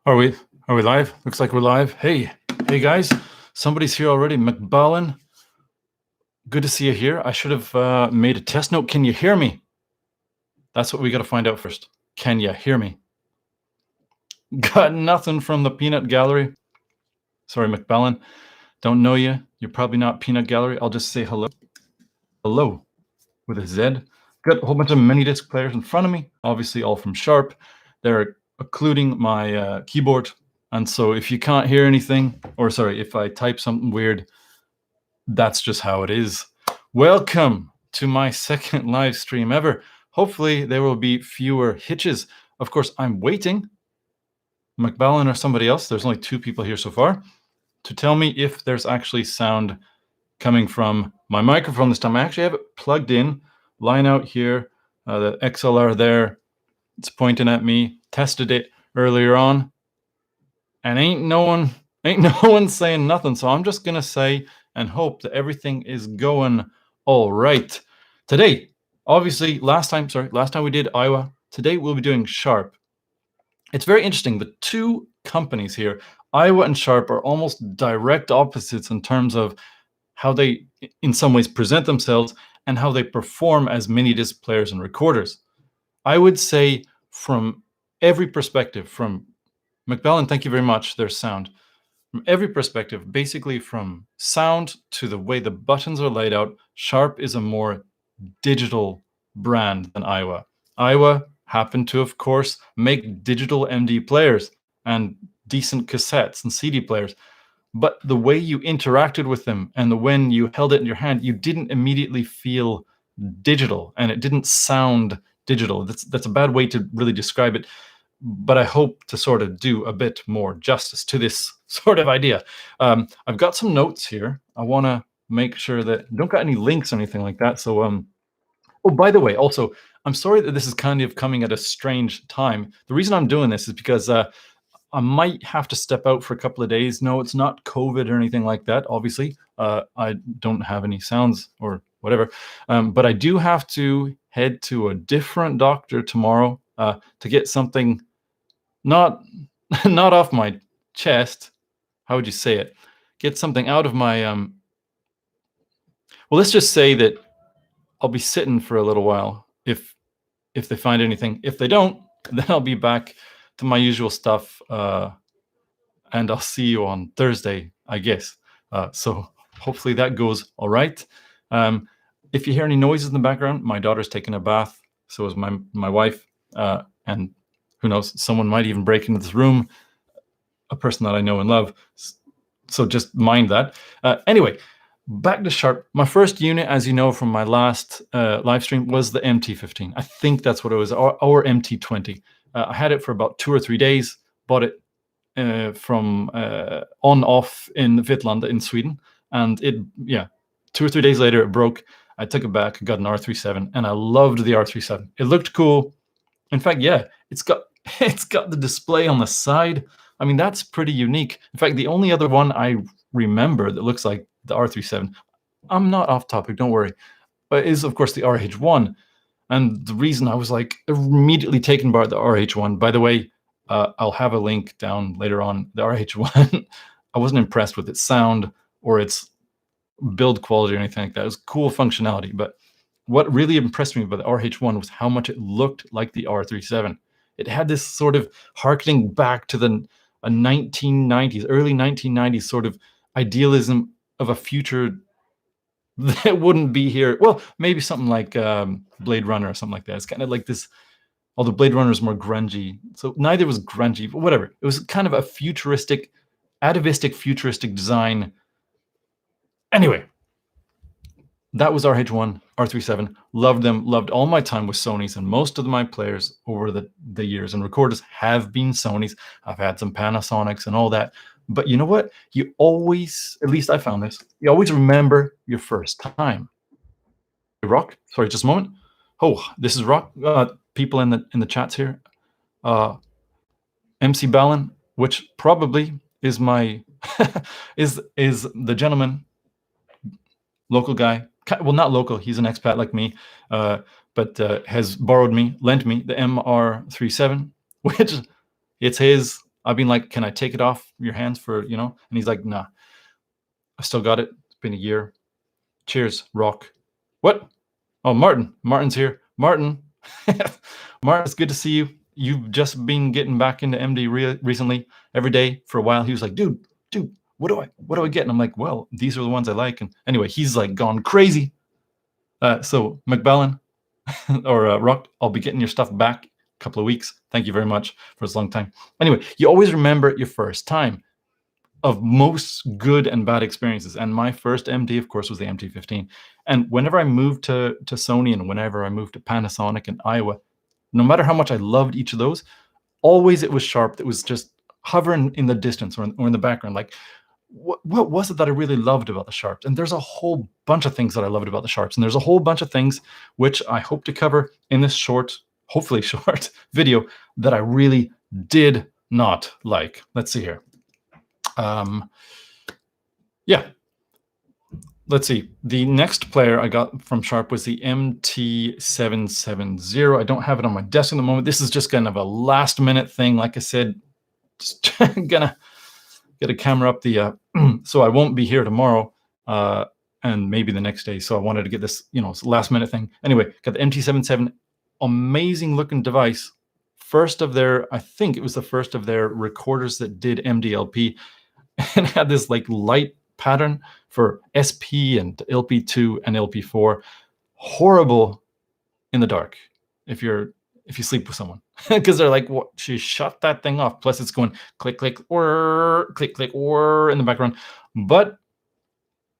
Are we live? Looks like we're live. Hey guys, somebody's here already. McBallen, good to see you here. I should have made a test note. Can you hear me? That's what we got to find out first. Can you hear me? Got nothing from the Peanut Gallery. Sorry, McBallen. Don't know you. You're probably not Peanut Gallery. I'll just say hello. Hello with a Z. Got a whole bunch of Minidisc players in front of me, obviously all from Sharp. They're occluding my keyboard. And so if you can't hear anything, or sorry, if I type something weird, that's just how it is. Welcome to my second live stream ever. Hopefully there will be fewer hitches. Of course, I'm waiting. McBallen or somebody else, there's only 2 people here so far, to tell me if there's actually sound coming from my microphone this time. I actually have it plugged in, line out here, the XLR there. It's pointing at me. Tested it earlier on, and ain't no one saying nothing. So I'm just gonna say and hope that everything is going all right. Today, obviously, last time we did Aiwa. Today we'll be doing Sharp. It's very interesting. The 2 companies here, Aiwa and Sharp, are almost direct opposites in terms of how they, in some ways, present themselves and how they perform as Minidisc players and recorders. I would say from every perspective, from McBallen, thank you very much, there's sound. From every perspective, basically from sound to the way the buttons are laid out, Sharp is a more digital brand than Aiwa. Aiwa happened to, of course, make digital MD players and decent cassettes and CD players. But the way you interacted with them and when you held it in your hand, you didn't immediately feel digital, and it didn't sound digital. That's a bad way to really describe it, but I hope to sort of do a bit more justice to this sort of idea. I've got some notes here. I want to make sure that don't got any links or anything like that. So, oh, by the way, also, I'm sorry that this is kind of coming at a strange time. The reason I'm doing this is because I might have to step out for a couple of days. No, it's not COVID or anything like that, obviously. I don't have any sounds or whatever. But I do have to head to a different doctor tomorrow to get something not off my chest. How would you say it? Get something out of my... well, let's just say that I'll be sitting for a little while if they find anything. If they don't, then I'll be back to my usual stuff, and I'll see you on Thursday, I guess. So hopefully that goes all right. If you hear any noises in the background, my daughter's taking a bath, so is my wife, and who knows, someone might even break into this room, a person that I know and love. So just mind that. Anyway, back to Sharp. My first unit, as you know from my last live stream, was the MT15. I think that's what it was, or MT20. I had it for about 2 or 3 days, bought it from on-off in Vitlanda in Sweden. And 2 or 3 days later, it broke. I took it back, got an R37, and I loved the R37. It looked cool. In fact, yeah, it's got the display on the side. I mean, that's pretty unique. In fact, the only other one I remember that looks like the R37, I'm not off topic, don't worry, but is, of course, the RH1. And the reason I was like immediately taken by the RH1, by the way, I'll have a link down later on. The RH1, I wasn't impressed with its sound or its build quality or anything like that. It was cool functionality, but what really impressed me about the RH1 was how much it looked like the R37. It had this sort of harkening back to the 1990s, early 1990s sort of idealism of a future that wouldn't be here. Well, maybe something like Blade Runner or something like that. It's kind of like this, although Blade Runner is more grungy. So neither was grungy, but whatever. It was kind of a futuristic, atavistic futuristic design. Anyway, that was RH1, R37. Loved them, loved all my time with Sonys, and most of my players over the years and recorders have been Sonys. I've had some Panasonics and all that. But you know what? You always, at least I found this, you always remember your first time. Rock, sorry, just a moment. Oh, this is Rock. People in the chats here. MC Ballin, which probably is my is the gentleman, local guy. Well, not local. He's an expat like me, but has lent me the MR37, which it's his. I've been like, can I take it off your hands for, you know? And he's like, nah, I still got it. It's been a year. Cheers, Rock. What? Oh, Martin. Martin's here. Martin. Martin, it's good to see you. You've just been getting back into MD recently, every day for a while. He was like, dude, what do I get? And I'm like, well, these are the ones I like. And anyway, he's like gone crazy. So McBallin or Rock, I'll be getting your stuff back a couple of weeks. Thank you very much for this long time. Anyway, you always remember your first time of most good and bad experiences. And my first MD, of course, was the MT15. And whenever I moved to Sony and whenever I moved to Panasonic and Aiwa, no matter how much I loved each of those, always it was Sharp that was just hovering in the distance or in the background. Like, what was it that I really loved about the Sharps? And there's a whole bunch of things that I loved about the Sharps. And there's a whole bunch of things which I hope to cover in this short, hopefully short video that I really did not like. Let's see here. Yeah. Let's see. The next player I got from Sharp was the MT770. I don't have it on my desk at the moment. This is just kind of a last minute thing. Like I said, just gonna get a camera up the so I won't be here tomorrow and maybe the next day. So I wanted to get this, you know, last minute thing. Anyway, got the MT77, amazing looking device. First of their, I think it was the first of their recorders that did MDLP, and had this like light pattern for SP and LP2 and LP4. Horrible in the dark if you sleep with someone, because they're like, what? She shut that thing off. Plus it's going click, click, or click, click, or in the background. But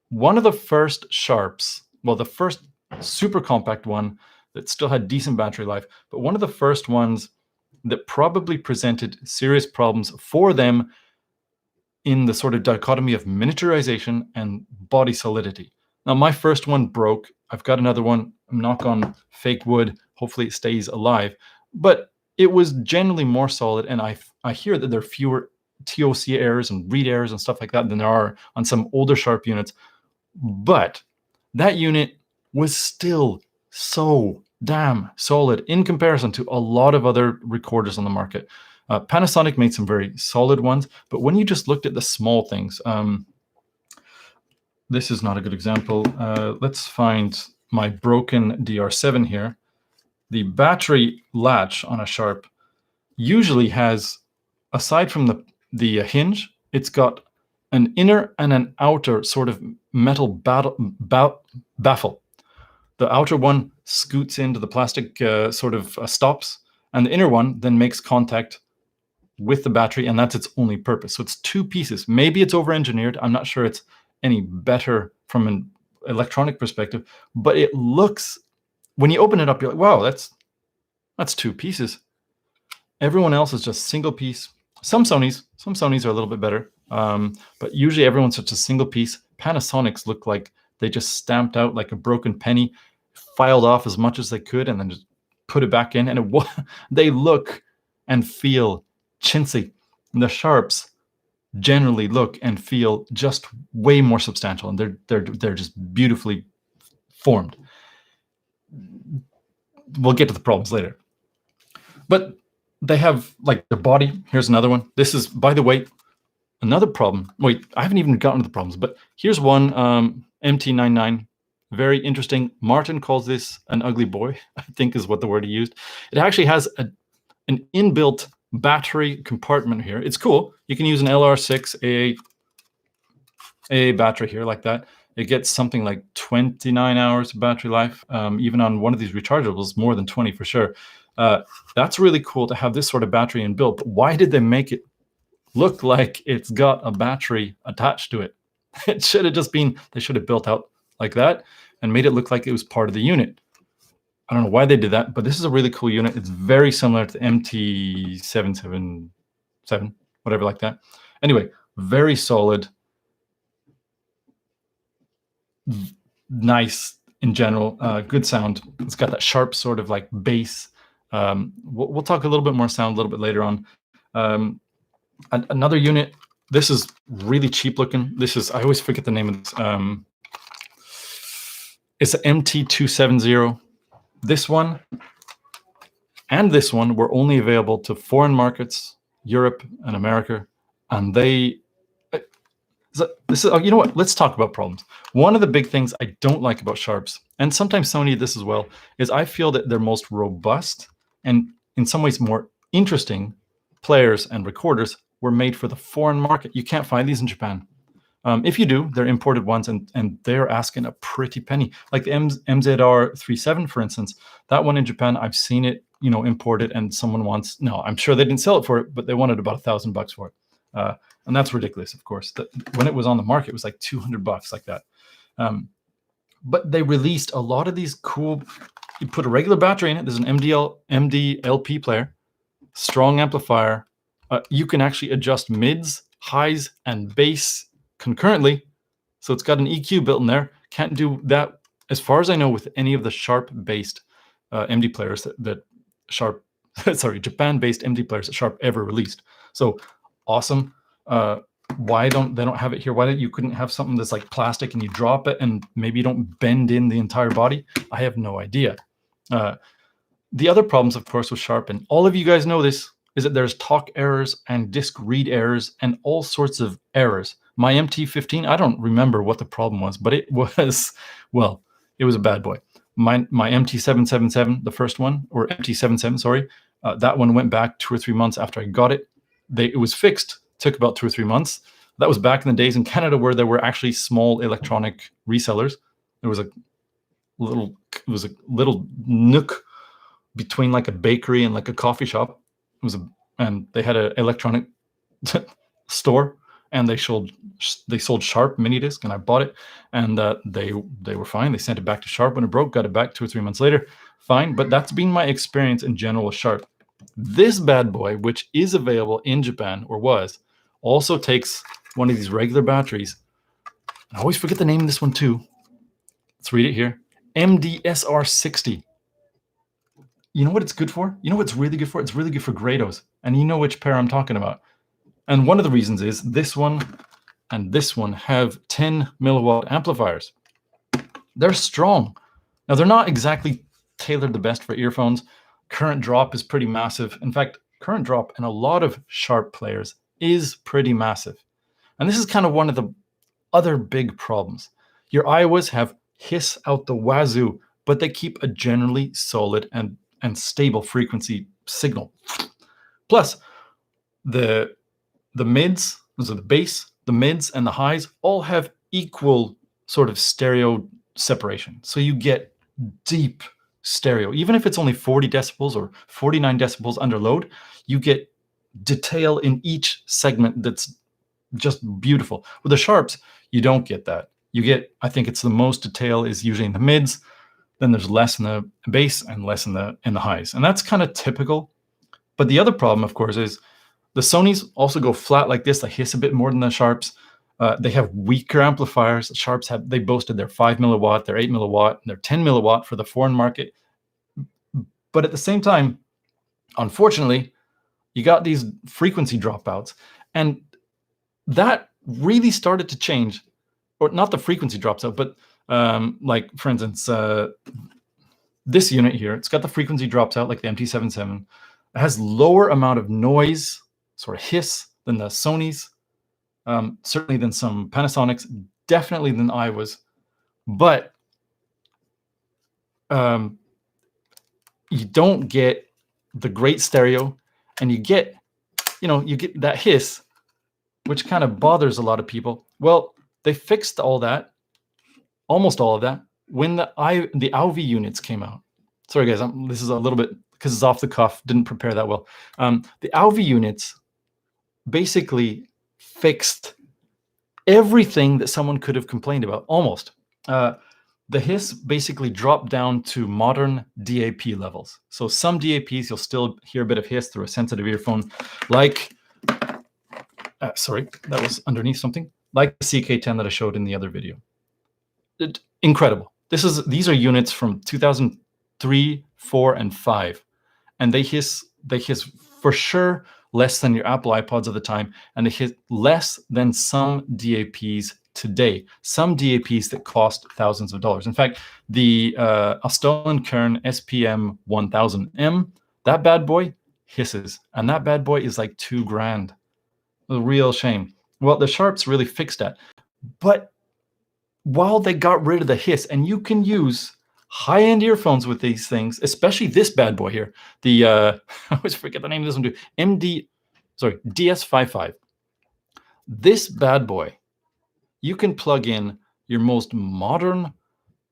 one of the first Sharps, well, the first super compact one that still had decent battery life, but one of the first ones that probably presented serious problems for them in the sort of dichotomy of miniaturization and body solidity. Now, my first one broke. I've got another one. I'm knock on fake wood. Hopefully it stays alive. But it was generally more solid. And I hear that there are fewer TOC errors and read errors and stuff like that than there are on some older Sharp units. But that unit was still so damn solid in comparison to a lot of other recorders on the market. Panasonic made some very solid ones, but when you just looked at the small things, this is not a good example. Let's find my broken DR7 here. The battery latch on a Sharp usually has, aside from the hinge, it's got an inner and an outer sort of metal baffle. The outer one scoots into the plastic sort of stops, and the inner one then makes contact with the battery, and that's its only purpose. So it's two pieces. Maybe it's over-engineered. I'm not sure it's any better from an electronic perspective, but it looks, when you open it up, you're like, wow, that's two pieces. Everyone else is just single piece. Some Sonys are a little bit better, but usually everyone's just a single piece. Panasonic's look like they just stamped out like a broken penny, filed off as much as they could, and then just put it back in. And they look and feel chintzy. And the Sharps generally look and feel just way more substantial, and they're just beautifully formed. We'll get to the problems later. But they have like the body. Here's another one. This is, by the way, another problem. Wait, I haven't even gotten to the problems, but here's one, MT99. Very interesting. Martin calls this an ugly boy, I think is what the word he used. It actually has an inbuilt battery compartment here. It's cool. You can use an LR6 AA battery here like that. It gets something like 29 hours of battery life. Even on one of these rechargeables, more than 20 for sure. That's really cool to have this sort of battery inbuilt. But why did they make it look like it's got a battery attached to it? It should have just been, they should have built out like that and made it look like it was part of the unit. I don't know why they did that, but this is a really cool unit. It's very similar to the MT777, whatever like that. Anyway, very solid, nice in general, good sound. It's got that sharp sort of like bass. We'll talk a little bit more sound a little bit later on. Another unit, this is really cheap looking. This is, I always forget the name of this. It's an MT270. This one and this one were only available to foreign markets, Europe and America, and they. This is, you know what? Let's talk about problems. One of the big things I don't like about Sharps, and sometimes Sony did this as well, is I feel that their most robust and in some ways more interesting players and recorders were made for the foreign market. You can't find these in Japan. If you do, they're imported ones, and they're asking a pretty penny. Like the MZR37, for instance, that one in Japan, I've seen it, imported, and someone wants. No, I'm sure they didn't sell it for it, but they wanted about $1,000 for it, and that's ridiculous. Of course, when it was on the market, it was like $200, like that. But they released a lot of these cool. You put a regular battery in it. There's an MDLP player, strong amplifier. You can actually adjust mids, highs, and bass concurrently, so it's got an EQ built in there. Can't do that, as far as I know, with any of the Sharp-based MD players that Sharp, sorry, Japan-based MD players that Sharp ever released. So awesome. Why don't they have it here? Why don't you couldn't have something that's like plastic and you drop it and maybe you don't bend in the entire body? I have no idea. The other problems, of course, with Sharp, and all of you guys know this, is that there's talk errors and disk read errors and all sorts of errors. My MT15, I don't remember what the problem was, but it was, well, it was a bad boy. My MT777, the first one, or MT77, sorry, that one went back 2 or 3 months after I got it. It was fixed, took about 2 or 3 months. That was back in the days in Canada where there were actually small electronic resellers. There was a little nook between like a bakery and like a coffee shop. And they had an electronic store, and they sold Sharp Minidisc, and I bought it, and they were fine. They sent it back to Sharp when it broke, got it back 2 or 3 months later, fine. But that's been my experience in general with Sharp. This bad boy, which is available in Japan, or was, also takes one of these regular batteries. I always forget the name of this one too. Let's read it here. MDSR60. You know what it's good for? You know what it's really good for? It's really good for Grados. And you know which pair I'm talking about. And one of the reasons is this one and this one have 10 milliwatt amplifiers. They're strong. Now, they're not exactly tailored the best for earphones. Current drop is pretty massive. In fact, current drop in a lot of Sharp players is pretty massive. And this is kind of one of the other big problems. Your Aiwas have hiss out the wazoo, but they keep a generally solid and stable frequency signal. Plus, the mids, so the bass, the mids, and the highs all have equal sort of stereo separation. So you get deep stereo. Even if it's only 40 decibels or 49 decibels under load, you get detail in each segment that's just beautiful. With the Sharps, you don't get that. You get, I think it's the most detail is usually in the mids, then there's less in the bass and less in the highs. And that's kind of typical. But the other problem, of course, is the Sonys also go flat like this. They hiss a bit more than the Sharps. They have weaker amplifiers. The Sharps they boasted their 5 milliwatt, their 8 milliwatt, and their 10 milliwatt for the foreign market. But at the same time, unfortunately, you got these frequency dropouts. And that really started to change, or not the frequency drops out, but like, for instance, this unit here, it's got the frequency drops out like the MT77. It has lower amount of noise, sort of hiss, than the Sonys, certainly than some Panasonics, definitely than Aiwas. But you don't get the great stereo, and you get that hiss, which kind of bothers a lot of people. Well, they fixed all that, almost all of that, when the AUV units came out. Sorry, guys, this is a little bit, because it's off the cuff, didn't prepare that well. The AUV units basically fixed everything that someone could have complained about, almost. The hiss basically dropped down to modern DAP levels. So some DAPs, you'll still hear a bit of hiss through a sensitive earphone, like, sorry, that was underneath something, like the CK10 that I showed in the other video. Incredible. These are units from 2003, 4, and 5, and they hiss for sure less than your Apple iPods at the time, and they hiss less than some DAPs today. Some DAPs that cost thousands of dollars. In fact, the Australian Kern SPM 1000M, that bad boy hisses, and that bad boy is like $2,000. A real shame. Well, the Sharps really fixed that, but while they got rid of the hiss, and you can use high-end earphones with these things, especially this bad boy here, the I always forget the name of this one too, DS55. This bad boy, you can plug in your most modern,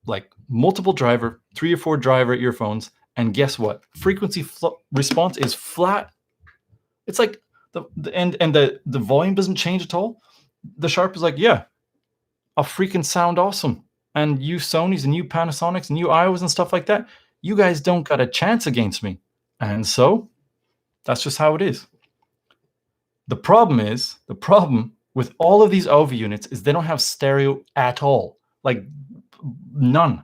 like multiple driver, 3 or 4 driver earphones, and guess what? Frequency response is flat. It's like the volume doesn't change at all. The Sharp is like, yeah, I'll freaking sound awesome. And you Sonys and you Panasonics and you Aiwas and stuff like that, you guys don't got a chance against me. And so that's just how it is. The problem with all of these AUV units is they don't have stereo at all. Like none.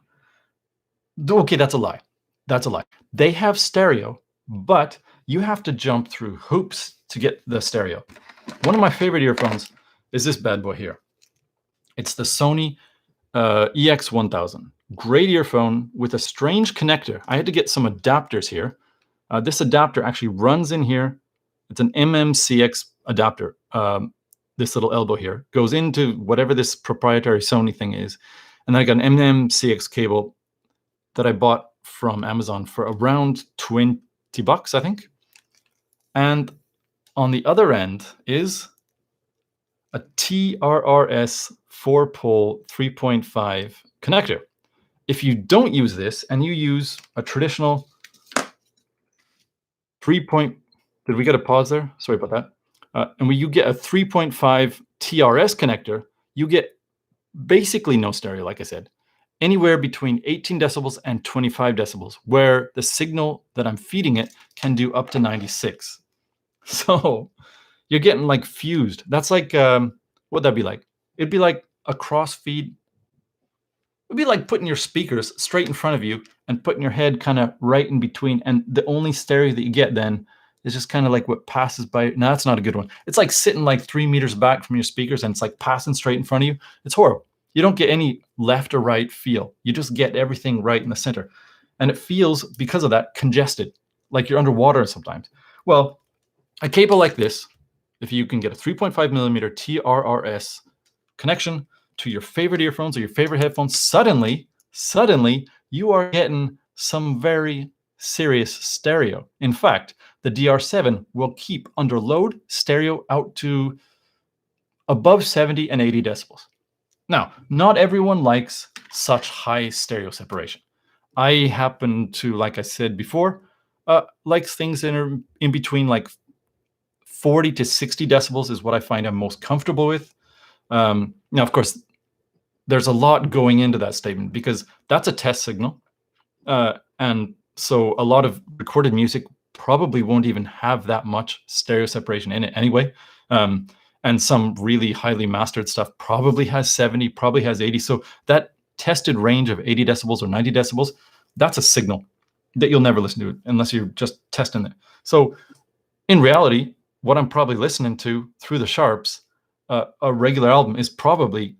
Okay, that's a lie. That's a lie. They have stereo, but you have to jump through hoops to get the stereo. One of my favorite earphones is this bad boy here. It's the Sony EX1000. Great earphone with a strange connector. I had to get some adapters here. This adapter actually runs in here. It's an MMCX adapter. This little elbow here goes into whatever this proprietary Sony thing is. And then I got an MMCX cable that I bought from Amazon for around $20, I think. And on the other end is a TRRS 4-pole 3.5 connector. If you don't use this and you use a traditional 3. Did we get a pause there? Sorry about that. And when you get a 3.5 TRS connector, you get basically no stereo, like I said, anywhere between 18 decibels and 25 decibels, where the signal that I'm feeding it can do up to 96. So you're getting like fused. That's like, what'd that be like? It'd be like a cross feed. It'd be like putting your speakers straight in front of you and putting your head kind of right in between. And the only stereo that you get then is just kind of like what passes by. No, that's not a good one. It's like sitting like 3 meters back from your speakers and it's like passing straight in front of you. It's horrible. You don't get any left or right feel. You just get everything right in the center. And it feels, because of that, congested, like you're underwater sometimes. Well, a cable like this, if you can get a 3.5 millimeter TRRS connection to your favorite earphones or your favorite headphones, suddenly you are getting some very serious stereo. In fact, the DR7 will keep under load stereo out to above 70 and 80 decibels. Now, not everyone likes such high stereo separation. I happen to, like I said before, like things in between like 40 to 60 decibels is what I find I'm most comfortable with. Now, of course, there's a lot going into that statement because that's a test signal. And so a lot of recorded music probably won't even have that much stereo separation in it anyway. And some really highly mastered stuff probably has 70, probably has 80. So that tested range of 80 decibels or 90 decibels, that's a signal that you'll never listen to unless you're just testing it. So in reality, what I'm probably listening to through the Sharps, a regular album is probably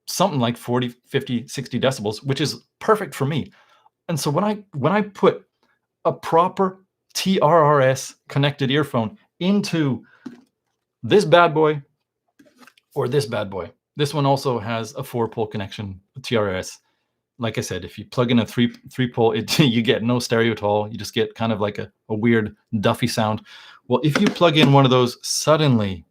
something like 40, 50, 60 decibels, which is perfect for me. And so when I put a proper TRRS connected earphone into this bad boy or this bad boy, this one also has a 4-pole connection, TRRS. Like I said, if you plug in a three pole, you get no stereo at all. You just get kind of like a weird Duffy sound. Well, if you plug in one of those, suddenly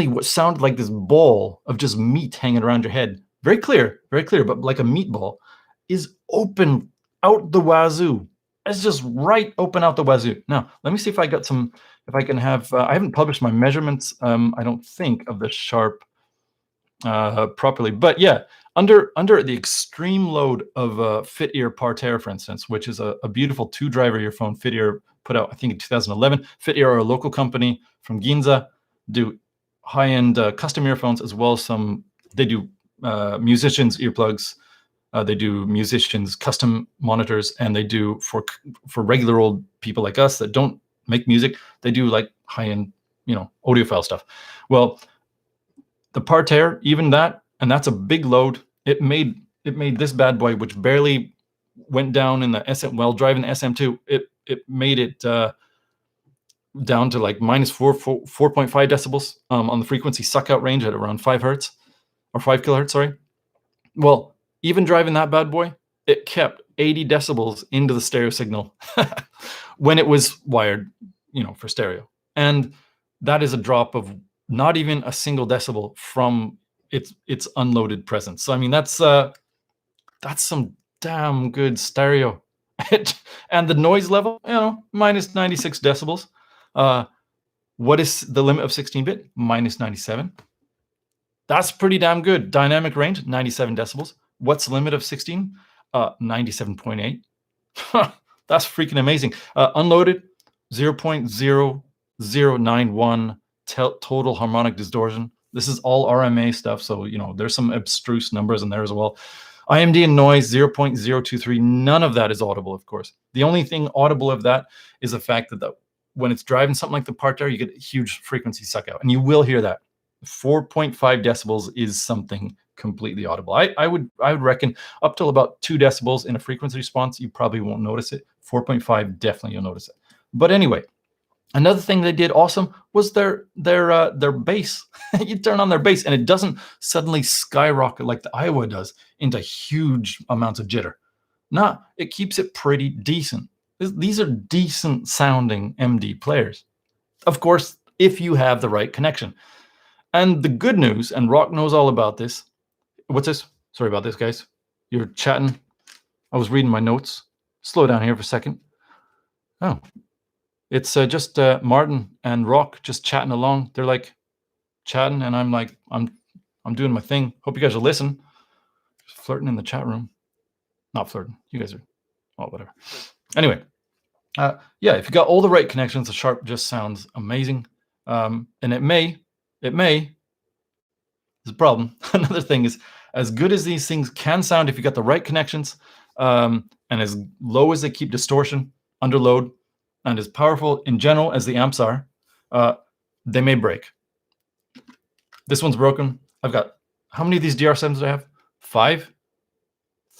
what sounded like this ball of just meat hanging around your head, very clear, but like a meatball, is open out the wazoo. It's just right open out the wazoo. Now, let me see if I got some, if I can have, I haven't published my measurements, I don't think, of the Sharp properly. But yeah, under the extreme load of Fit Ear Parterre, for instance, which is a beautiful 2-driver earphone Fit Ear put out, I think, in 2011. Fit Ear are a local company from Ginza, do high-end custom earphones, as well as they do musicians earplugs, they do musicians custom monitors, and they do for regular old people like us that don't make music, they do like high-end, audiophile stuff. Well, the Parterre, even that, and that's a big load, it made this bad boy, which barely went down in the SM while driving the SM2. It made it down to like minus 4.5 decibels on the frequency suck out range at around 5 hertz or 5 kilohertz. Sorry. Well, even driving that bad boy, it kept 80 decibels into the stereo signal when it was wired, for stereo. And that is a drop of not even a single decibel from its unloaded presence. So I mean, that's some damn good stereo. And the noise level, minus 96 decibels. What is the limit of 16-bit? Minus 97. That's pretty damn good. Dynamic range, 97 decibels. What's the limit of 16? 97.8. That's freaking amazing. Unloaded, 0.0091 total harmonic distortion. This is all RMA stuff, so there's some abstruse numbers in there as well. IMD and noise, 0.023. None of that is audible, of course. The only thing audible of that is the fact that when it's driving something like the Parterre, you get a huge frequency suck out, and you will hear that. 4.5 decibels is something completely audible. I would reckon up till about 2 decibels in a frequency response, you probably won't notice it. 4.5, definitely you'll notice it. But anyway, another thing they did awesome was their bass. You turn on their bass and it doesn't suddenly skyrocket like the Aiwa does into huge amounts of jitter. No, it keeps it pretty decent. These are decent sounding MD players. Of course, if you have the right connection. And the good news, and Rock knows all about this. What's this? Sorry about this, guys. You're chatting. I was reading my notes. Slow down here for a second. Oh, it's just Martin and Rock just chatting along. They're like chatting, and I'm like, I'm doing my thing. Hope you guys will listen. Just flirting in the chat room. Not flirting. You guys are, whatever. Anyway, yeah, if you got all the right connections, the Sharp just sounds amazing. And it may. There's a problem. Another thing is, as good as these things can sound if you got the right connections, and as low as they keep distortion under load, and as powerful in general as the amps are, they may break. This one's broken. I've got, how many of these DR7s do I have? 5.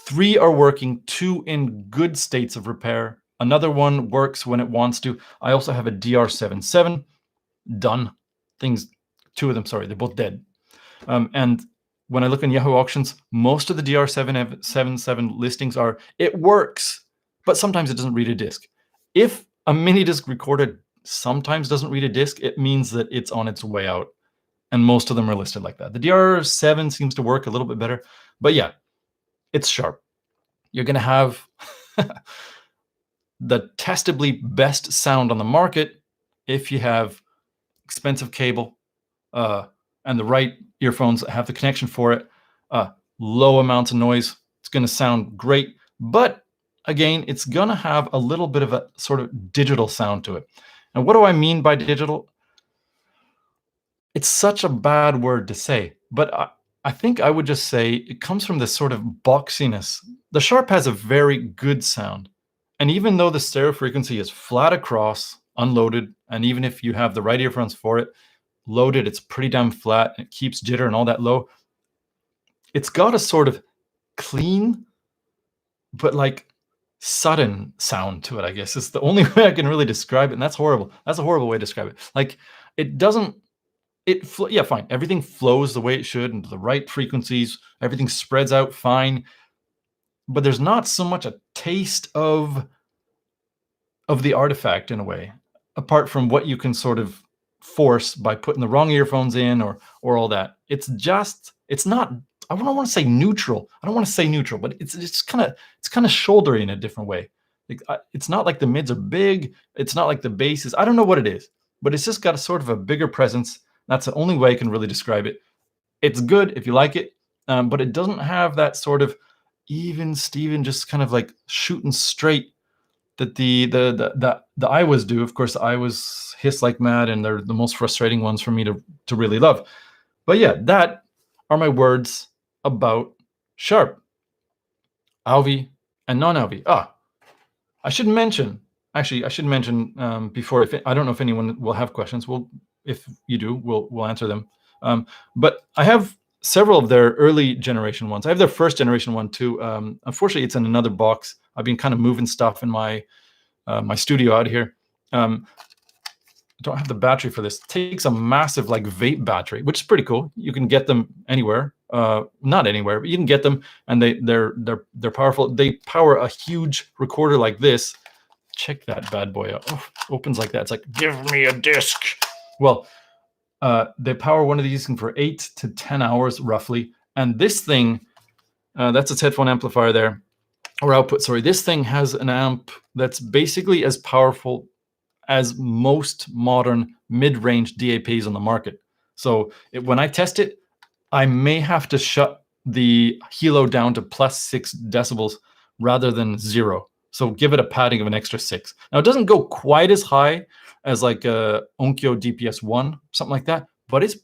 3 are working, 2 in good states of repair. Another one works when it wants to. I also have a DR77 done. 2 of them, sorry, they're both dead. And when I look in Yahoo Auctions, most of the DR77 listings are, it works, but sometimes it doesn't read a disc. If a mini disc recorder sometimes doesn't read a disc, it means that it's on its way out. And most of them are listed like that. The DR7 seems to work a little bit better. But yeah, it's Sharp. You're going to have the testably best sound on the market if you have expensive cable and the right earphones that have the connection for it. Low amounts of noise. It's going to sound great. But again, it's going to have a little bit of a sort of digital sound to it. And what do I mean by digital? It's such a bad word to say, but I think I would just say it comes from this sort of boxiness. The Sharp has a very good sound. And even though the stereo frequency is flat across, unloaded, and even if you have the right earphones for it, loaded, it's pretty damn flat. It keeps jitter and all that low. It's got a sort of clean, but like sudden sound to it, I guess. It's the only way I can really describe it, and that's horrible. That's a horrible way to describe it. Like, it doesn't, yeah, fine. Everything flows the way it should into the right frequencies. Everything spreads out fine. But there's not so much a taste of the artifact in a way, apart from what you can sort of force by putting the wrong earphones in or all that. It's not, I don't want to say neutral. I don't want to say neutral, but it's kind of shouldery in a different way. It's not like the mids are big. It's not like the bass is, I don't know what it is, but it's just got a sort of a bigger presence. That's the only way I can really describe it. It's good if you like it, but it doesn't have that sort of even Steven, just kind of like shooting straight that the Aiwas do. Of course, the Aiwas hiss like mad, and they're the most frustrating ones for me to really love. But yeah, that are my words about Sharp, Alvi, and non-Alvi. I should mention before, I don't know if anyone will have questions. Well, if you do, we'll answer them. But I have several of their early generation ones. I have their first generation one too. Unfortunately, it's in another box, I've been kind of moving stuff in my my studio out here. I don't have the battery for this. It takes a massive like vape battery, which is pretty cool. You can get them anywhere, not anywhere, but you can get them, and they're powerful. They power a huge recorder like this. Check that bad boy out. Oh, opens like that. It's like, give me a disc. Well, they power one of these for 8 to 10 hours roughly. And this thing, that's its headphone amplifier there, or output, sorry. This thing has an amp that's basically as powerful as most modern mid-range DAPs on the market. So when I test it, I may have to shut the helo down to +6 decibels rather than 0. So give it a padding of an extra 6. Now it doesn't go quite as high as like a Onkyo DPS-1, something like that, but it's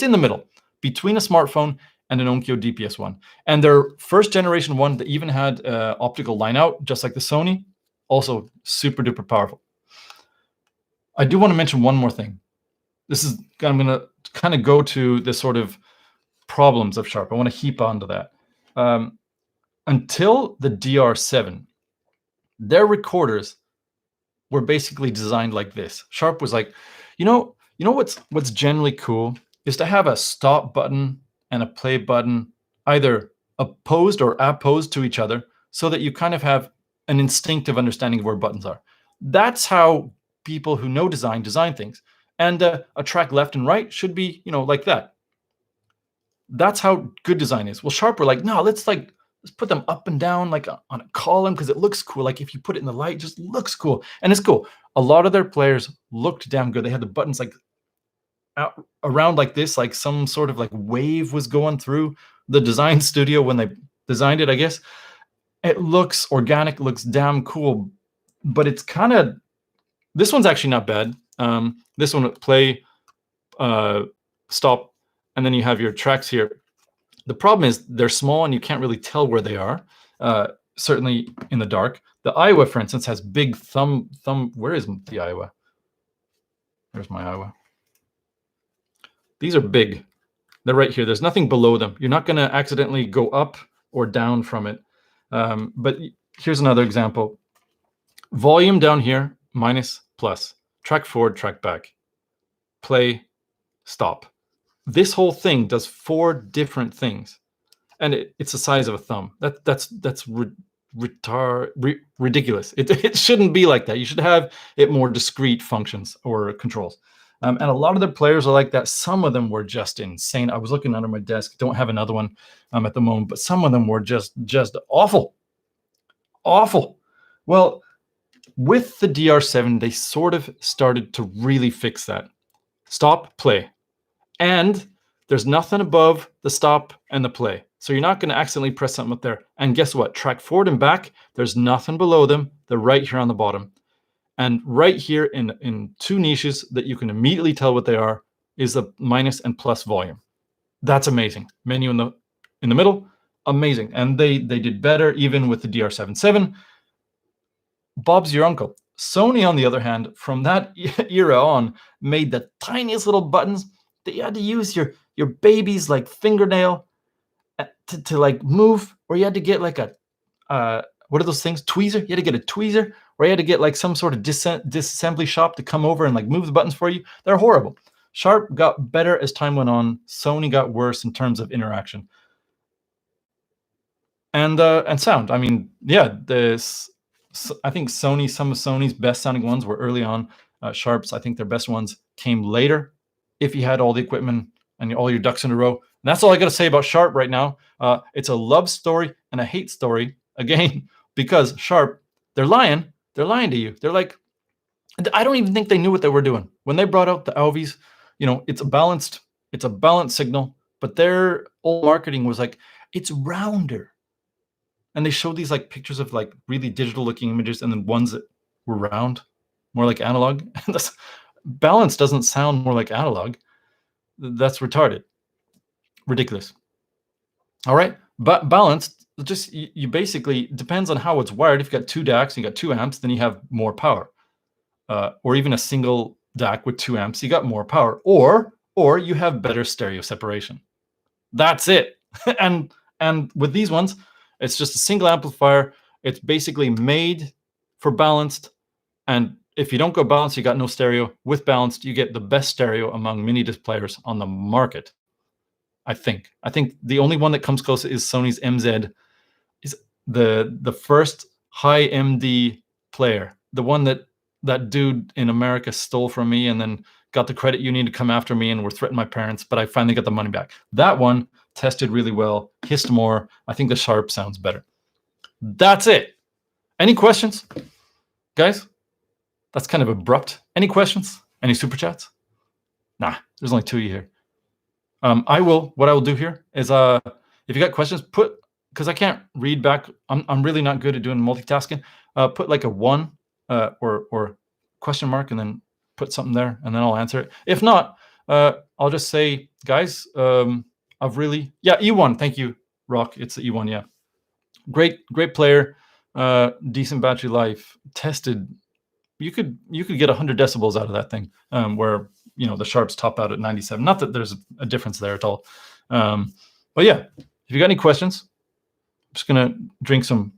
in the middle between a smartphone and an Onkyo DPS-1. And their first generation one that even had optical line out, just like the Sony, also super duper powerful. I do want to mention one more thing. I'm going to kind of go to the sort of problems of Sharp. I want to heap onto that. Until the DR7, their recorders were basically designed like this. Sharp was like, you know what's generally cool is to have a stop button and a play button either opposed or opposed to each other, so that you kind of have an instinctive understanding of where buttons are. That's how people who know design things. And a track left and right should be, like that. That's how good design is. Well, Sharp were like, no, let's put them up and down like on a column because it looks cool. Like if you put it in the light, it just looks cool. And it's cool. A lot of their players looked damn good. They had the buttons like out around like this, like some sort of like wave was going through the design studio when they designed it, I guess. It looks organic, looks damn cool, but it's kind of, this one's actually not bad. This one, play, stop, and then you have your tracks here. The problem is they're small and you can't really tell where they are, certainly in the dark. The Aiwa, for instance, has big thumb. Where is the Aiwa? There's my Aiwa. These are big. They're right here. There's nothing below them. You're not going to accidentally go up or down from it. But here's another example. Volume down here, minus, plus. Track forward, track back. Play, stop. This whole thing does 4 different things, and it's the size of a thumb. That's ridiculous. It shouldn't be like that. You should have it more discrete functions or controls. And a lot of the players are like that. Some of them were just insane. I was looking under my desk. Don't have another one at the moment, but some of them were just awful. Well, with the DR7, they sort of started to really fix that. Stop, play. And there's nothing above the stop and the play. So you're not going to accidentally press something up there. And guess what? Track forward and back, there's nothing below them. They're right here on the bottom. And right here in 2 niches that you can immediately tell what they are is the minus and plus volume. That's amazing. Menu in the middle, amazing. And they did better even with the DR7.7. Bob's your uncle. Sony, on the other hand, from that era on, made the tiniest little buttons that you had to use your baby's like fingernail to like move, or you had to get like a what are those things? Tweezer. You had to get a tweezer, or you had to get like some sort of disassembly shop to come over and like move the buttons for you. They're horrible. Sharp got better as time went on. Sony got worse in terms of interaction and sound. I mean, yeah, I think some of Sony's best sounding ones were early on. Sharp's, I think their best ones came later, if you had all the equipment and all your ducks in a row. And that's all I got to say about Sharp right now. It's a love story and a hate story, again, because Sharp, they're lying to you. They're like, I don't even think they knew what they were doing. When they brought out the Alvies, it's a balanced signal, but their old marketing was like, it's rounder. And they showed these like pictures of like really digital looking images and then ones that were round, more like analog. Balance doesn't sound more like analog. That's retarded. Ridiculous. All right. But balanced, just you basically, depends on how it's wired. If you've got 2 DACs and you got 2 amps, then you have more power. Or even a single DAC with 2 amps, you got more power. Or you have better stereo separation. That's it. And with these ones, it's just a single amplifier It's basically made for balanced, and if you don't go balanced, you got no stereo. With balanced, you get the best stereo among mini disc players on the market. I think the only one that comes close is Sony's MZ. Is the first high MD player, the one that dude in America stole from me and then got the credit union to come after me and were threatening my parents, but I finally got the money back. That one tested really well, hissed more. I think the Sharp sounds better. That's it. Any questions, guys? That's kind of abrupt. Any questions? Any super chats? Nah, there's only 2 of you here. What I will do here is, if you got questions, because I can't read back. I'm really not good at doing multitasking. Put like a 1 or question mark and then put something there, and then I'll answer it. If not, I'll just say, guys, E1. Thank you, Rock. It's the E1. Yeah, great player. Decent battery life. Tested. You could get 100 decibels out of that thing, where the Sharps top out at 97. Not that there's a difference there at all. But yeah, if you got any questions, I'm just gonna drink some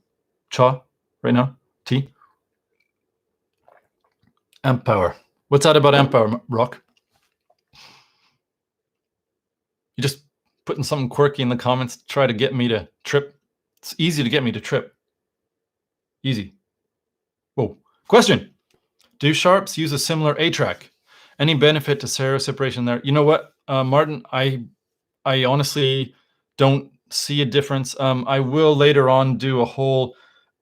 cha right now, tea. Amp power. What's that about amp power, Rock? You just putting something quirky in the comments to try to get me to trip. It's easy to get me to trip. Easy. Whoa. Question. Do Sharps use a similar A-track? Any benefit to stereo separation there? You know what, Martin? I honestly don't see a difference. I will later on do a whole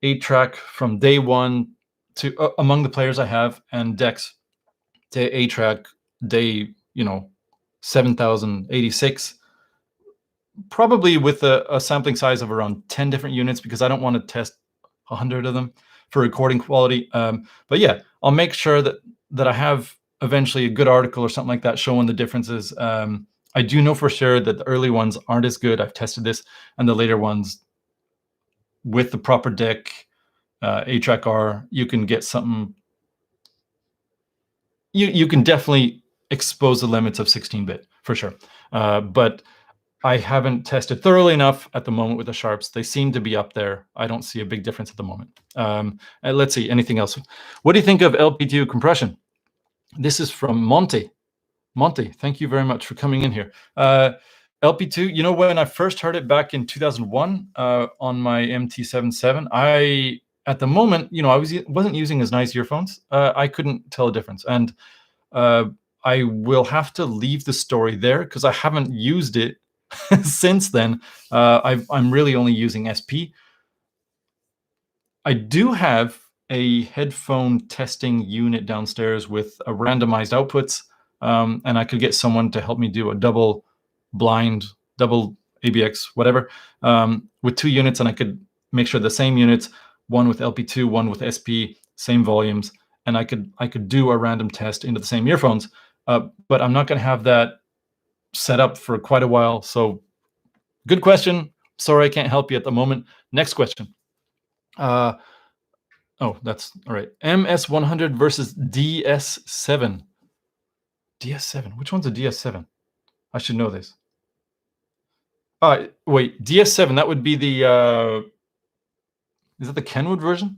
8-track from day one to among the players I have, and decks to 8-track day 7086, probably with a sampling size of around 10 different units, because I don't want to test 100 of them for recording quality. But yeah, I'll make sure that I have eventually a good article or something like that showing the differences. I do know for sure that the early ones aren't as good. I've tested this, and the later ones with the proper deck, 8-track R, you can get something. You can definitely expose the limits of 16-bit for sure. But I haven't tested thoroughly enough at the moment with the Sharps. They seem to be up there. I don't see a big difference at the moment. Let's see, anything else? What do you think of LP2 compression? This is from Monty. Monty, thank you very much for coming in here. LP2, when I first heard it back in 2001 on my MT77, at the moment, I wasn't using as nice earphones. I couldn't tell a difference. And I will have to leave the story there because I haven't used it since then. I'm really only using SP. I do have a headphone testing unit downstairs with a randomized outputs, and I could get someone to help me do a double blind, double ABX, whatever, with 2 units, and I could make sure the same units, one with LP2, one with SP, same volumes, and I could do a random test into the same earphones. But I'm not going to have that set up for quite a while. So good question. Sorry, I can't help you at the moment. Next question. Oh, that's all right. MS100 versus DS7. DS7. Which one's a DS7? I should know this. Wait, DS7. That would be the. Is that the Kenwood version?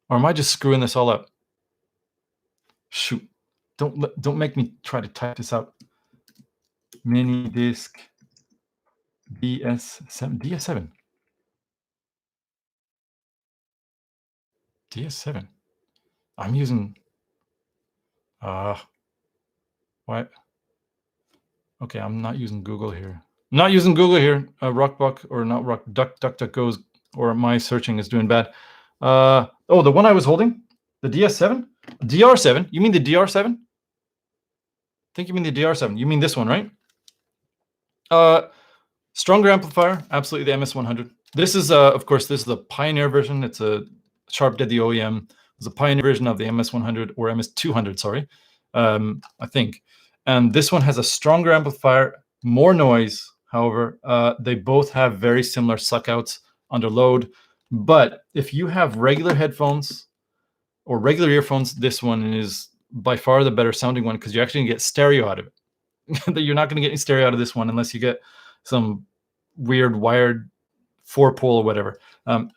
Or am I just screwing this all up? Shoot! Don't make me try to type this out. Mini disc DS7. DS7. DS7. I'm using. What? Okay, I'm not using Google here. Not using Google here. Rockbuck or not Rock. DuckDuckGo's or my searching is doing bad. Oh, the one I was holding, the DS7, DR7. You mean the DR7? I think you mean the DR7. You mean this one, right? Stronger amplifier, absolutely the MS100. This is, of course, this is the Pioneer version. It's a Sharp did the OEM. It's a Pioneer version of the MS100 or MS200, sorry, I think. And this one has a stronger amplifier, more noise. However, they both have very similar suckouts under load. But if you have regular headphones or regular earphones, this one is by far the better sounding one because you actually get stereo out of it. You're not going to get any stereo out of this one unless you get some weird wired 4-pole or whatever.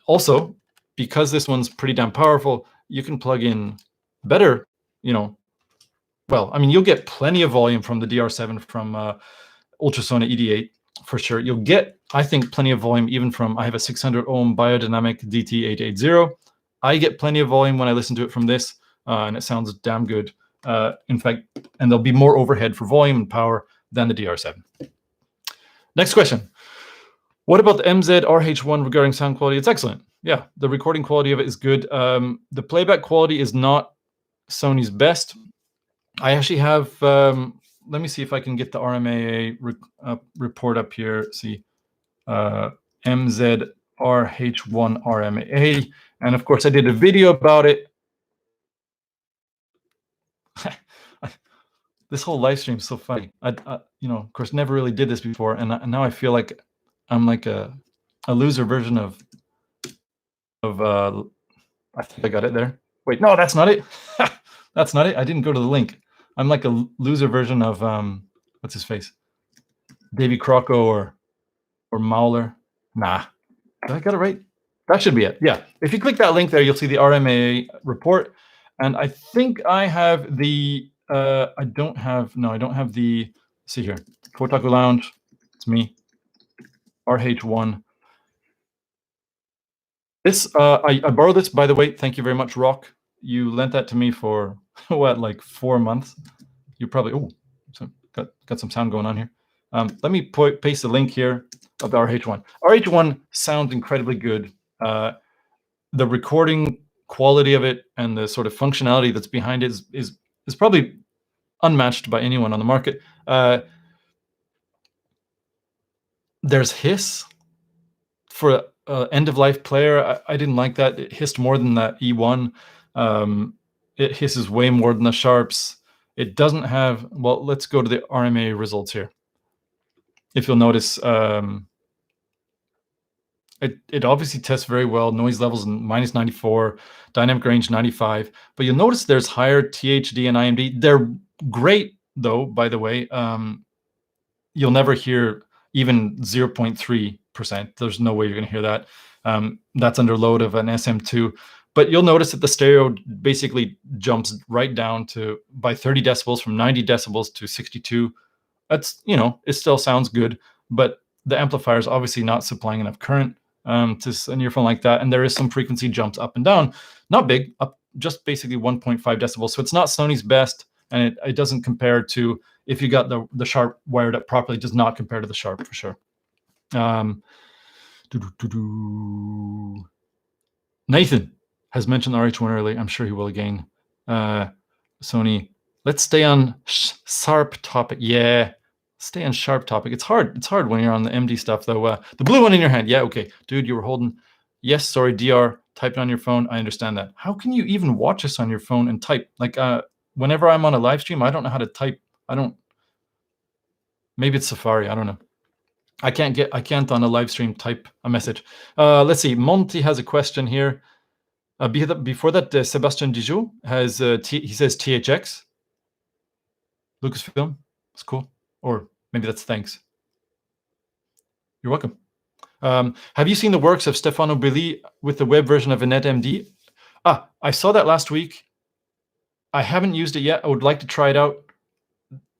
Also, because this one's pretty damn powerful, you can plug in better, well, I mean, you'll get plenty of volume from the DR7 from Ultrasonic ED8 for sure. You'll get, I think, plenty of volume even from, I have a 600 ohm biodynamic DT880. I get plenty of volume when I listen to it from this, and it sounds damn good. In fact, and there'll be more overhead for volume and power than the DR7. Next question. What about the MZ-RH1 regarding sound quality? It's excellent. Yeah, the recording quality of it is good. The playback quality is not Sony's best. I actually have, let me see if I can get the RMAA report up here. See, MZ-RH1 RMAA. And of course, I did a video about it. This whole live stream is so funny. I of course, never really did this before, and now I feel like I'm like a loser version of I think I got it there. Wait, no, that's not it. That's not it. I didn't go to the link. I'm like a loser version of what's his face, Davy Crocco or Mauler. Nah, did I get it right? That should be it. Yeah. If you click that link there, you'll see the RMA report, and I think I have the. I don't have the. See here, Kotaku Lounge. It's me. RH1. This I borrowed this, by the way. Thank you very much, Rock. You lent that to me for what, like 4 months? You probably got some sound going on here. Let me paste the link here of the RH1. RH1 sounds incredibly good. The recording quality of it and the sort of functionality that's behind it is probably unmatched by anyone on the market. There's hiss for end-of-life player. I didn't like that. It hissed more than that E1. It hisses way more than the Sharps. It doesn't have, well, let's go to the RMA results here. If you'll notice, it obviously tests very well. Noise levels -94, dynamic range 95. But you'll notice there's higher THD and IMD. They're great, though, by the way. You'll never hear even 0.3%. There's no way you're going to hear that. That's under load of an SM2. But you'll notice that the stereo basically jumps right down to by 30 decibels from 90 decibels to 62. That's, it still sounds good, but the amplifier is obviously not supplying enough current to an earphone like that. And there is some frequency jumps up and down, not big, up just basically 1.5 decibels. So it's not Sony's best, and it doesn't compare to, if you got the Sharp wired up properly, it does not compare to the Sharp for sure. Nathan has mentioned the RH1 earlier. I'm sure he will again. Sony, let's stay on Sharp topic. Yeah, stay on Sharp topic. It's hard. It's hard when you're on the MD stuff, though. The blue one in your hand. Yeah, okay. Dude, you were holding. Yes, sorry, DR. Type it on your phone. I understand that. How can you even watch this on your phone and type? Like, whenever I'm on a live stream, I don't know how to type. Maybe it's Safari. I don't know. I can't on a live stream type a message. Let's see. Monty has a question here. Before that, Sebastian Dijou has he says THX. Lucasfilm. It's cool. Or maybe that's thanks. You're welcome. Have you seen the works of Stefano Billy with the web version of a NetMD? I saw that last week. I haven't used it yet. I would like to try it out.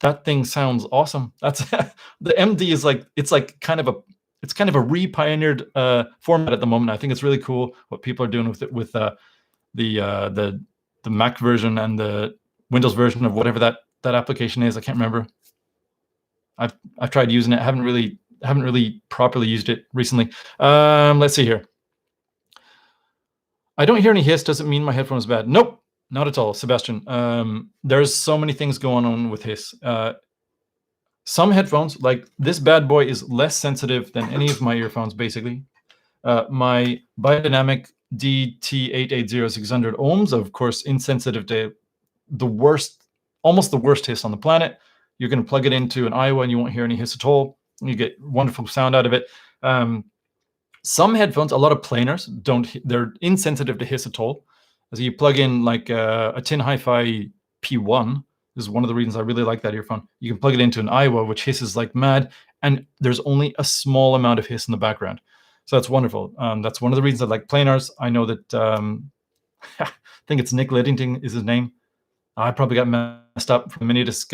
That thing sounds awesome. That's the MD is like, it's kind of a re-pioneered format at the moment. I think it's really cool what people are doing with it, with the Mac version and the Windows version of whatever that application is. I can't remember. I've tried using it. Haven't really properly used it recently. Let's see here. I don't hear any hiss. Doesn't mean my headphone is bad. Nope. Not at all, Sebastian. There's so many things going on with hiss. Some headphones, like this bad boy, is less sensitive than any of my earphones, basically. My biodynamic DT880 600 ohms, of course, insensitive to almost the worst hiss on the planet. You're going to plug it into an Aiwa and you won't hear any hiss at all. You get wonderful sound out of it. Some headphones, a lot of planers, they're insensitive to hiss at all. So you plug in like a Tin Hi-Fi P1. This is one of the reasons I really like that earphone. You can plug it into an Aiwa, which hisses like mad, and there's only a small amount of hiss in the background. So that's wonderful. That's one of the reasons I like planars. I know that I think it's Nick Liddington is his name. I probably got messed up from the Minidisc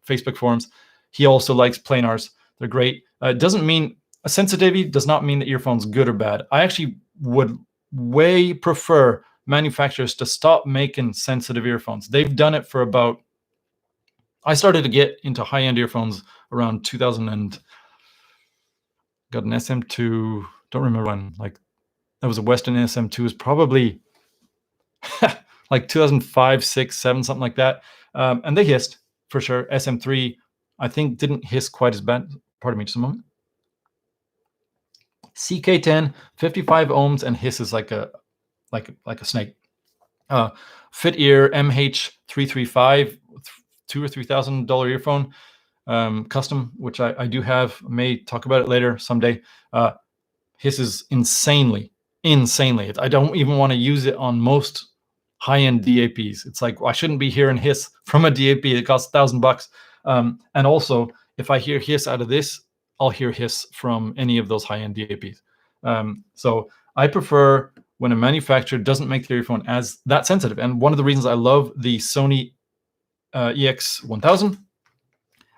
Facebook forums. He also likes planars. They're great. It doesn't mean sensitivity does not mean the earphone's good or bad. I actually would way prefer manufacturers to stop making sensitive earphones. They've done it for about. I started to get into high-end earphones around 2000 and got an SM2. Don't remember when. Like that was a Weston SM2. Is probably like 2005, 6, 7, something like that. And they hissed for sure. SM3, I think, didn't hiss quite as bad. Pardon me, just a moment. CK10, 55 ohms, and hisses like a snake. Fit Ear MH335, $2,000 or $3,000 earphone, custom, which I do have. May talk about it later someday. Hisses insanely. I don't even want to use it on most high-end DAPs. It's like, well, I shouldn't be hearing hiss from a DAP that costs $1,000. And also, if I hear hiss out of this, I'll hear hiss from any of those high-end DAPs. So I prefer when a manufacturer doesn't make the earphone as that sensitive. And one of the reasons I love the Sony EX1000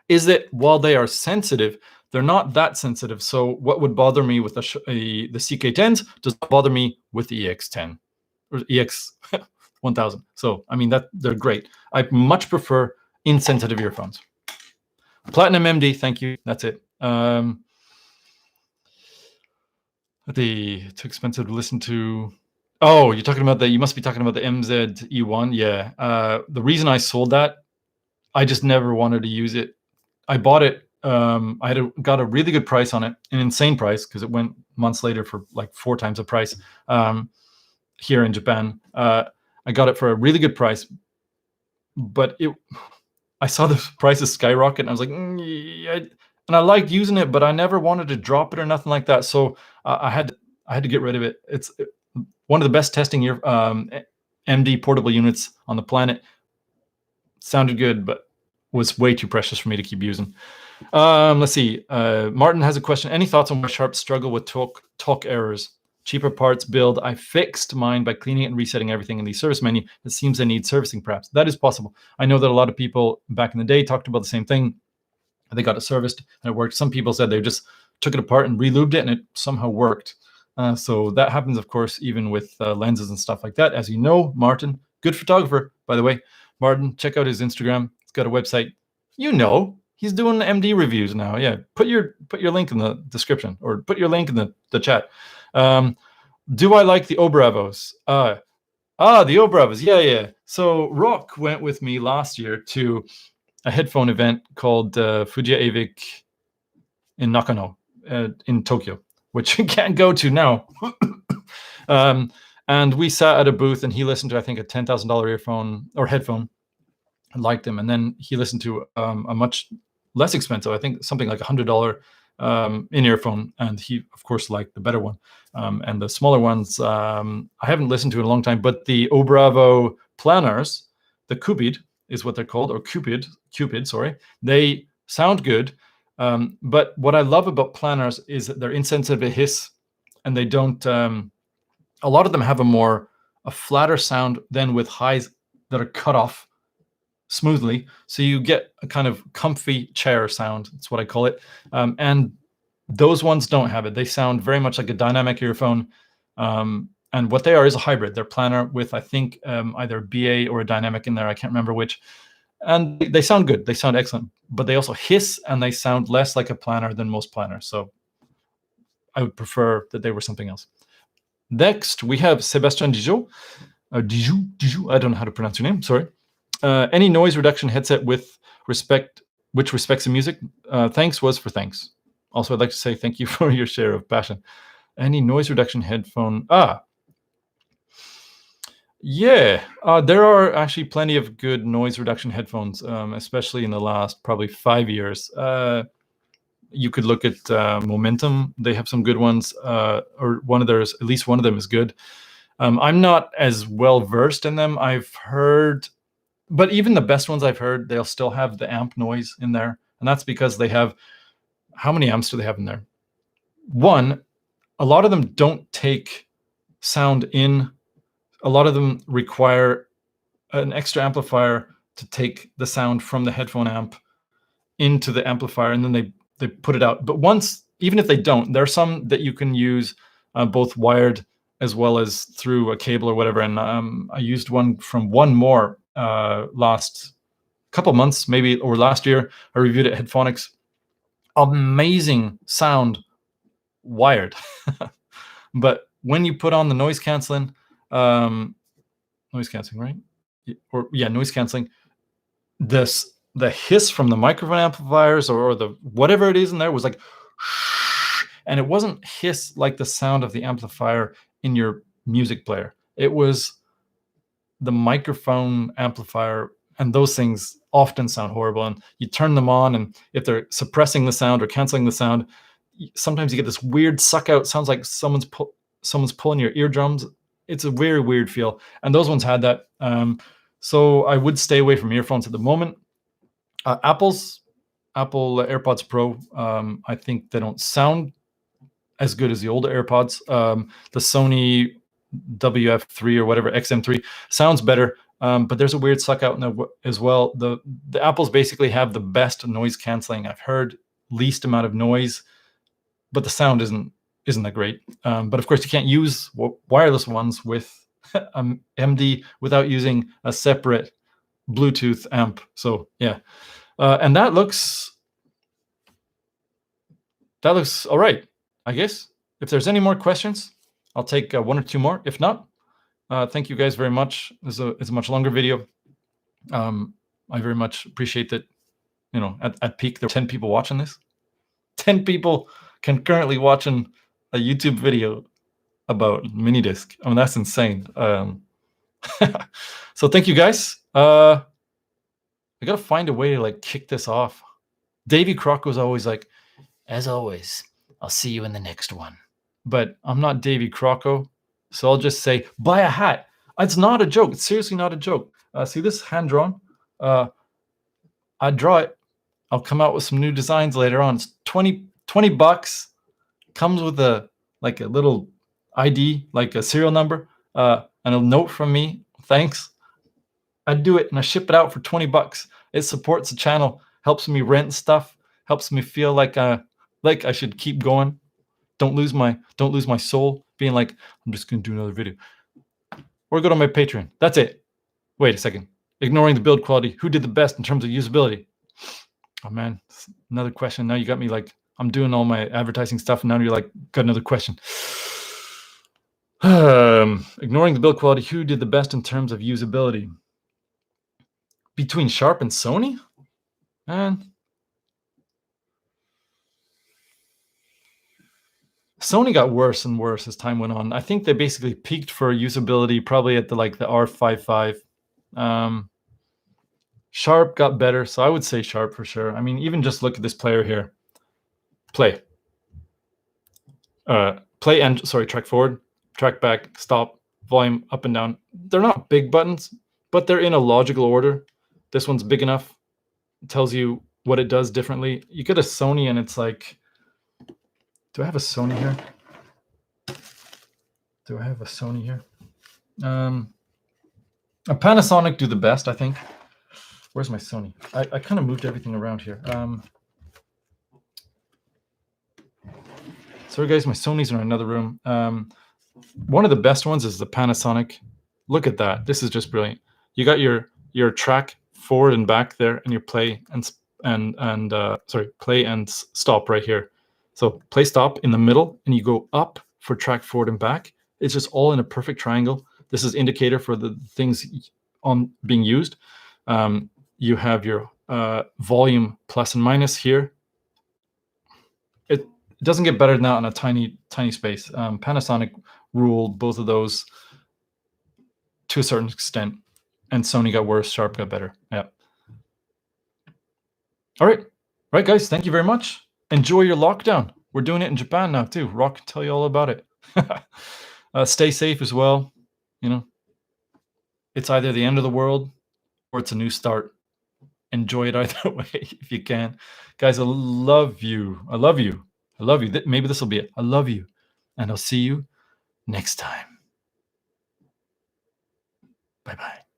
is that while they are sensitive, they're not that sensitive. So what would bother me with the CK10s does not bother me with the EX10 or EX1000. So, I mean, they're great. I much prefer insensitive earphones. Platinum MD, thank you. That's it. Too expensive to listen to. Oh, you're talking about you must be talking about the MZ-E1. Yeah. The reason I sold that, I just never wanted to use it. I bought it. I got a really good price on it, an insane price, because it went months later for like 4 times the price here in Japan. I got it for a really good price, but I saw the prices skyrocket, and I was like, yeah. And I liked using it, but I never wanted to drop it or nothing like that. So I had to get rid of it. It's one of the best testing MD portable units on the planet. Sounded good, but was way too precious for me to keep using. Let's see. Martin has a question. Any thoughts on why Sharp struggle with talk errors? Cheaper parts build. I fixed mine by cleaning it and resetting everything in the service menu. It seems I need servicing, perhaps. That is possible. I know that a lot of people back in the day talked about the same thing. They got it serviced and it worked. Some people said they just took it apart and relubed it and it somehow worked. So that happens, of course, even with lenses and stuff like that. As you know, Martin, good photographer, by the way. Martin, check out his Instagram. He's got a website. You know, he's doing MD reviews now. Yeah, put your link in the description or put your link in the chat. Do I like the Obravos? The Obravos. Yeah. So Rock went with me last year to a headphone event called Fujiya Avik in Nakano in Tokyo, which you can't go to now. And we sat at a booth and he listened to, I think, a $10,000 earphone or headphone. I liked them. And then he listened to a much less expensive, I think something like $100 in earphone. And he, of course, liked the better one. And the smaller ones, I haven't listened to in a long time, but the Obravo planars, the Cupid is what they're called, or Cupid, sorry. They sound good. But what I love about planars is that they're insensitive to hiss, and they don't, a lot of them have a flatter sound than with highs that are cut off smoothly. So you get a kind of comfy chair sound. That's what I call it. And those ones don't have it. They sound very much like a dynamic earphone. And what they are is a hybrid. They're planar with, I think, either a BA or a dynamic in there. I can't remember which. And they sound good. They sound excellent. But they also hiss, and they sound less like a planar than most planars. So I would prefer that they were something else. Next, we have Sebastian Dijou. Dijou, I don't know how to pronounce your name. Sorry. Any noise reduction headset which respects the music? Thanks was for thanks. Also, I'd like to say thank you for your share of passion. Any noise reduction headphone? Yeah, there are actually plenty of good noise reduction headphones, especially in the last probably 5 years. You could look at Momentum. They have some good ones, or at least one of them is good. I'm not as well versed in them. I've heard, but even the best ones I've heard, they'll still have the amp noise in there. And that's because they have, how many amps do they have in there? One, a lot of them don't take sound in. A lot of them require an extra amplifier to take the sound from the headphone amp into the amplifier, and then they put it out. But once, even if they don't, there are some that you can use both wired as well as through a cable or whatever. And I used one from One More last couple months, maybe, or last year. I reviewed it at Headphonics. Amazing sound wired. But when you put on the noise canceling, right? Noise canceling, the hiss from the microphone amplifiers or the whatever it is in there was like, and it wasn't hiss like the sound of the amplifier in your music player. It was the microphone amplifier, and those things often sound horrible. And you turn them on, and if they're suppressing the sound or canceling the sound, sometimes you get this weird suck out. Sounds like someone's pulling your eardrums. It's a very weird feel, and those ones had that. So I would stay away from earphones at the moment. Apple AirPods Pro, I think they don't sound as good as the older AirPods. The Sony WF3 or whatever, XM3 sounds better, but there's a weird suck out in there as well. The Apples basically have the best noise canceling I've heard, least amount of noise, but the sound isn't that great. But of course, you can't use wireless ones with MD without using a separate Bluetooth amp. So yeah, and that looks all right, I guess. If there's any more questions, I'll take one or two more. If not, thank you guys very much. It's a much longer video. I very much appreciate that. You know, at peak, there were 10 people watching this. 10 people concurrently watching a YouTube video about Minidisc. I mean, that's insane. So thank you guys. I gotta find a way to like kick this off. Davey Croc was always like, as always, I'll see you in the next one. But I'm not Davey Crocco, so I'll just say, buy a hat. It's not a joke. It's seriously not a joke. See this hand drawn? I draw it. I'll come out with some new designs later on. It's 20 bucks. Comes with a little ID, like a serial number, and a note from me. Thanks. I do it and I ship it out for 20 bucks. It supports the channel, helps me rent stuff, helps me feel like I should keep going. Don't lose my soul being like, I'm just gonna do another video. Or go to my Patreon. That's it. Wait a second. Ignoring the build quality, who did the best in terms of usability? Oh man, another question. Now you got me like, I'm doing all my advertising stuff, and now you're like, got another question. Ignoring the build quality, who did the best in terms of usability? Between Sharp and Sony? Man. Sony got worse and worse as time went on. I think they basically peaked for usability probably at the R55. Sharp got better, so I would say Sharp for sure. I mean, even just look at this player here. Play and track forward, track back, stop, volume up and down. They're not big buttons, but they're in a logical order. This one's big enough. It tells you what it does differently. You get a Sony and it's like, do I have a Sony here? A Panasonic do the best, I think. Where's my Sony? I kind of moved everything around here. Sorry guys, my Sonys are in another room. One of the best ones is the Panasonic. Look at that. This is just brilliant. You got your track forward and back there, and your play and stop right here. So play stop in the middle, and you go up for track forward and back. It's just all in a perfect triangle. This is indicator for the things on being used. You have your volume plus and minus here. It doesn't get better than that on a tiny space. Panasonic ruled both of those to a certain extent, and Sony got worse, Sharp got better. Yeah. All right, guys, thank you very much. Enjoy your lockdown. We're doing it in Japan now too. Rock can tell you all about it. Stay safe as well. You know, it's either the end of the world or it's a new start. Enjoy it either way if you can. Guys, I love you. Maybe this will be it. I love you. and I'll see you next time. Bye-bye.